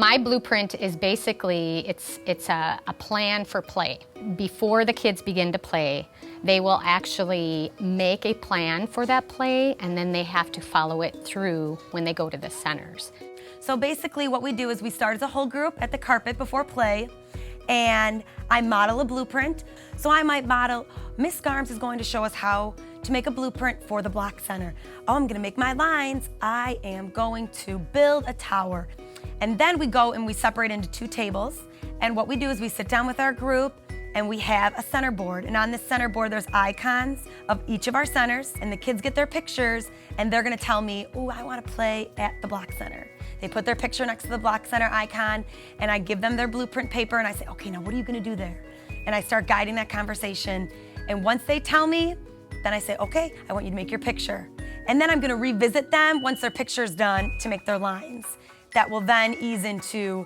My blueprint is basically, it's a plan for play. Before the kids begin to play, they will actually make a plan for that play, and then they have to follow it through when they go to the centers. So basically what we do is we start as a whole group at the carpet before play, and I model a blueprint. So I might model, Miss Garms is going to show us how to make a blueprint for the block center. Oh, I'm gonna make my lines. I am going to build a tower. And then we go and we separate into 2 tables. And what we do is we sit down with our group and we have a center board. And on this center board, there's icons of each of our centers, and the kids get their pictures, and they're gonna tell me, oh, I wanna play at the block center. They put their picture next to the block center icon, and I give them their blueprint paper, and I say, okay, now what are you gonna do there? And I start guiding that conversation. And once they tell me, then I say, okay, I want you to make your picture. And then I'm gonna revisit them once their picture's done to make their lines. That will then ease into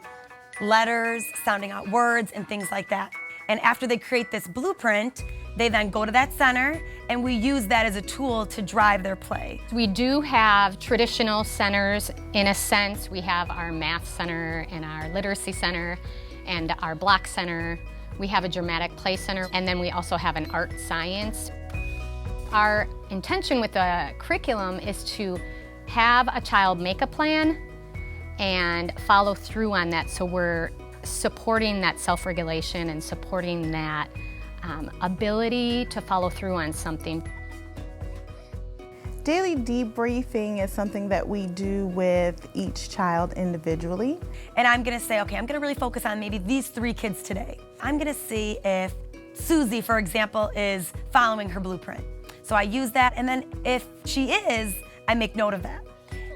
letters, sounding out words, and things like that. And after they create this blueprint, they then go to that center, and we use that as a tool to drive their play. We do have traditional centers in a sense. We have our math center and our literacy center and our block center. We have a dramatic play center, and then we also have an art science. Our intention with the curriculum is to have a child make a plan and follow through on that, so we're supporting that self-regulation and supporting that ability to follow through on something. Daily debriefing is something that we do with each child individually. And I'm gonna say, okay, I'm gonna really focus on maybe these 3 kids today. I'm gonna see if Susie, for example, is following her blueprint. So I use that, and then if she is, I make note of that.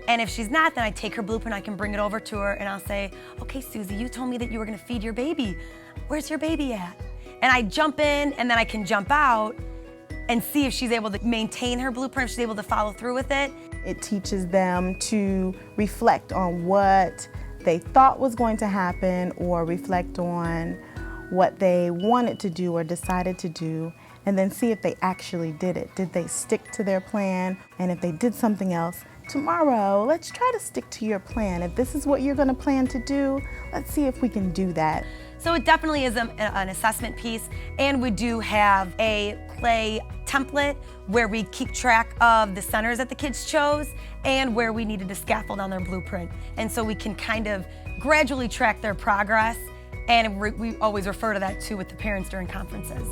And if she's not, then I take her blueprint, I can bring it over to her, and I'll say, okay, Susie, you told me that you were gonna feed your baby. Where's your baby at? And I jump in, and then I can jump out and see if she's able to maintain her blueprint, if she's able to follow through with it. It teaches them to reflect on what they thought was going to happen, or reflect on what they wanted to do or decided to do, and then see if they actually did it. Did they stick to their plan? And if they did something else, tomorrow, let's try to stick to your plan. If this is what you're gonna plan to do, let's see if we can do that. So it definitely is an assessment piece, and we do have a play template where we keep track of the centers that the kids chose and where we needed to scaffold on their blueprint. And so we can kind of gradually track their progress, and we always refer to that too with the parents during conferences.